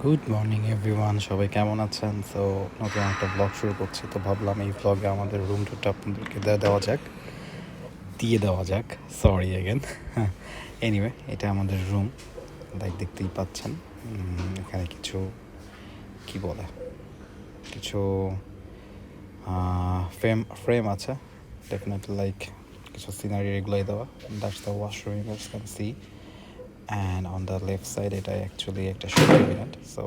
Good morning everyone, সবাই কেমন আছেন? সো নতুন একটা ব্লগ শুরু করছি, তো ভাবলাম এই ব্লগে আমাদের রুম টুরটা আপনাদেরকে দিয়ে দেওয়া যাক। Sorry again. এনিওয়ে, এটা আমাদের রুম, লাইক দেখতেই পাচ্ছেন। এখানে কিছু কি বলে কিছু ফ্রেম ফ্রেম আছে, ডেফিনেটলি লাইক কিছু সিনারি এগুলোই দেওয়া। That's the washroom, you guys can see. And on the left side এটা অ্যাকচুয়ালি একটা শু ক্যাবিনেট। সো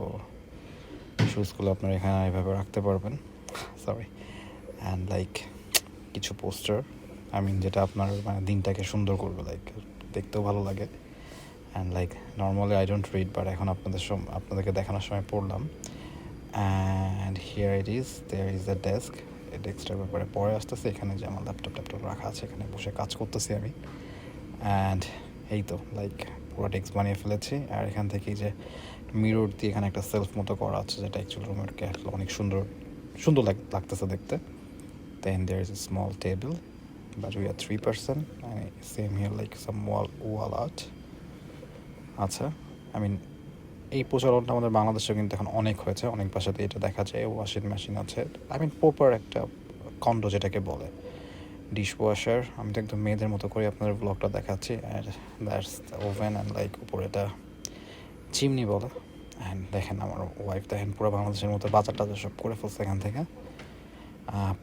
শুজগুলো আপনারা এখানে এভাবে রাখতে পারবেন। সরি। অ্যান্ড লাইক কিছু পোস্টার, আই মিন যেটা আপনার মানে দিনটাকে সুন্দর করবে, লাইক দেখতেও ভালো লাগে। And like normally I don't read, but এখন আপনাদেরকে দেখানোর সময় পড়লাম। And here it is, there is the desk. এই ডেস্কটার ব্যাপারে পরে আসতেছে। এখানে যে আমার ল্যাপটপ রাখা আছে, এখানে বসে কাজ করতেছি আমি। অ্যান্ড এই তো লাইক পুরো ডেস্ক বানিয়ে ফেলেছি। আর এখান থেকেই যে মিরর দিয়ে এখানে একটা সেলফ মতো করা আছে, যেটা অ্যাকচুয়ালি রুমেরকে অনেক সুন্দর সুন্দর লাগতেছে দেখতে। Then there is a small table, but we are 3 person. And same here, like some wall art. আচ্ছা, আই মিন এই প্রচলনটা আমাদের বাংলাদেশেও কিন্তু এখন অনেক হয়েছে, অনেক বাসাতে এটা দেখা যায়। ওয়াশিং মেশিন আছে, আই মিন প্রপার একটা কন্ডো যেটাকে বলে, ডিশ ওয়াশার। আমি তো একদম মেয়েদের মতো করে আপনাদের ব্লগটা দেখাচ্ছি। And that's oven, and like উপরে এটা চিমনি বলে। অ্যান্ড দেখেন আমার ওয়াইফ, দেখেন পুরো বাংলাদেশের মতো বাজার টাজার সব করে ফেলছে এখান থেকে।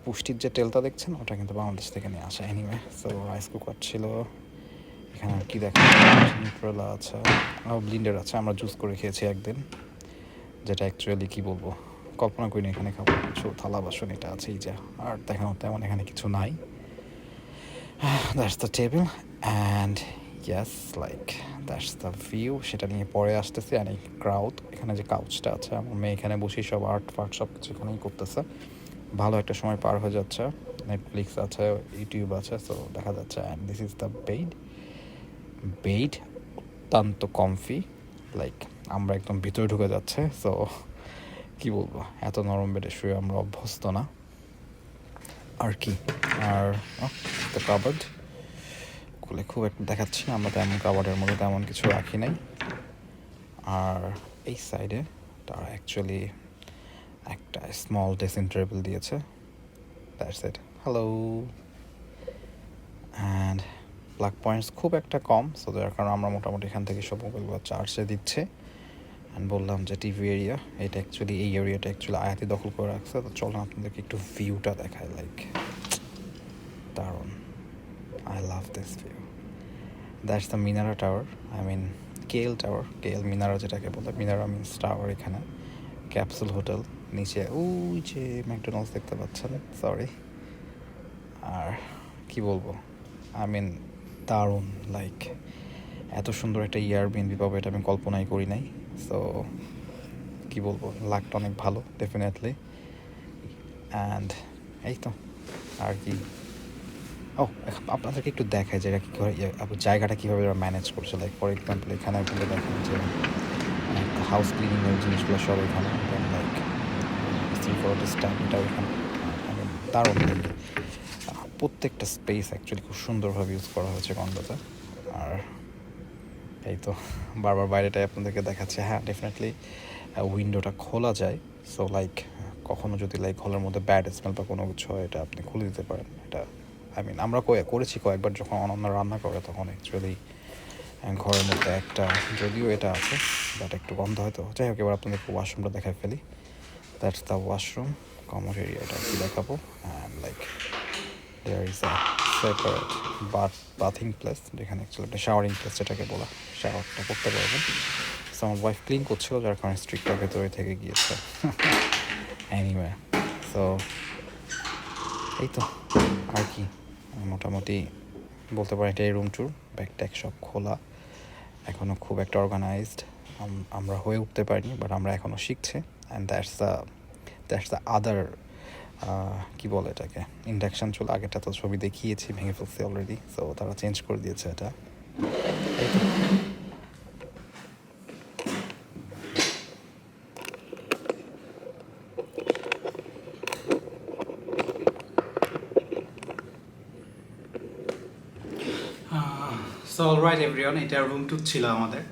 পুষ্টির যে তেলটা দেখছেন ওটা কিন্তু বাংলাদেশ থেকে নিয়ে আসা। এনিওয়ে, সো রাইস কুকার ছিল এখানে। আর কি দেখেন, নিউট্রেলা আছে, ব্লিন্ডার আছে। আমরা জুস করে খেয়েছি একদিন, যেটা অ্যাকচুয়ালি কী বলবো, কল্পনা করিনি এখানে খাবো। কিছু থালা বাসন এটা আছেই যা, আর দেখানো তেমন এখানে কিছু নাই। That's the table, and yes like that's the view. সেটা নিয়ে পরে আসতেছি। অ্যান্ড এই ক্রাউড, এখানে যে কাউচটা আছে, আমার মেয়ে এখানে বসে সব আর্ট ফার্ট সব কিছু এখানেই করতেছে। ভালো একটা সময় পার হয়ে যাচ্ছে। নেটফ্লিক্স আছে, ইউটিউব আছে, সো দেখা যাচ্ছে। And this is the bed অত্যন্ত কমফি, লাইক আমরা একদম ভিতরে ঢুকে যাচ্ছে। সো কি বলবো, এত নরম বেডে শুয়ে আমরা অভ্যস্ত না আর কি। আর দ্য কাবার্ড খুলে খুব একটা দেখাচ্ছি না, আমরা তেমন কাবার্ডের মধ্যে তেমন কিছু রাখি নাই। আর এই সাইডে তারা অ্যাকচুয়ালি একটা স্মল ড্রেসিং টেবিল দিয়েছে। That's it. Hello. And plug points খুব একটা কম, সো যার কারণে আমরা মোটামুটি এখান থেকে সব মোবাইলগুলো চার্জে দিচ্ছে। অ্যান্ড বললাম যে টিভি এরিয়া, এটা অ্যাকচুয়ালি এই এরিয়াটা অ্যাকচুয়ালি আয়াতি দখল করে রাখছে। তো চলো আপনাদেরকে একটু ভিউটা দেখায়, লাইক দারুণ। I love this view. That's the Menara tower, I mean KL tower. KL Menara যেটাকে বলে, মিনারা মিনস টাওয়ার। এখানে ক্যাপসুল হোটেল, নিচে ওই যে ম্যাকডোনাল্ডস দেখতে পাচ্ছেন। সরি। আর কি বলবো, আই মিন দারুণ, লাইক এত সুন্দর একটা এয়ারবিএনবি পাবো এটা আমি কল্পনাই করি নাই। সো কী বলবো, লাকটা অনেক ভালো ডেফিনেটলি। অ্যান্ড এই তো আর কি। ও, আপনাদেরকে একটু দেখায় যে কী করে জায়গাটা কীভাবে ওরা ম্যানেজ করছে। লাইক ফর এক্সাম্পল এখানে বলে দেখেন যে হাউস ক্লিনিংয়ের জিনিসগুলো সব এখানে। দেন লাইক স্ট্যাম্প এটাও এখানে। দারুণ, প্রত্যেকটা স্পেস অ্যাকচুয়ালি খুব সুন্দরভাবে ইউজ করা হয়েছে কন্ডোতে। আর এই তো বারবার বাইরেটাই আপনাদেরকে দেখাচ্ছে। হ্যাঁ, ডেফিনেটলি উইন্ডোটা খোলা যায়। সো লাইক কখনো যদি লাইক হলের মধ্যে ব্যাড স্মেল বা কোনো কিছু হয়, এটা আপনি খুলে দিতে পারেন। এটা আই মিন আমরা করেছি কয়েকবার, যখন অন্য রান্না করে তখন অ্যাকচুয়ালি ঘরের মধ্যে একটা, যদিও এটা আছে বাট একটু গন্ধ হয়তো। যাই হোক, এবার আপনাদেরকে ওয়াশরুমটা দেখাই ফেলি। দ্যাটস দ্য ওয়াশরুম, কমন এরিয়াটা কি দেখাবো। And like there is a separate bathing place, যেখানে অ্যাকচুয়ালি একটা শাওয়ারিং প্লেস যেটাকে বলা, শাওয়ারটা করতে পারবেন। সো আমার ওয়াইফ ক্লিন করছিল, যার কারণে স্ট্রিকটা ভেতরে থেকে গিয়েছে। এনিওয়ে, সো এই তো আর কি, মোটামুটি বলতে পারি এটাই রুম ট্যুর। ব্যাগ ট্যাগ সব খোলা, এখনও খুব একটা অর্গানাইজড আমরা হয়ে উঠতে পারিনি, বাট আমরা এখনও শিখছি। অ্যান্ড দ্যাটস দ্য আদার কী বলে এটাকে, ইন্ডাকশান চুলা। আগেরটা তো ছবি দেখিয়েছি, ভেঙে ফেলছি অলরেডি। সো তারা চেঞ্জ করে দিয়েছে এটা। সো অলরাইট এভরিওয়ান, এটা রুম ট্যুর ছিল আমাদের।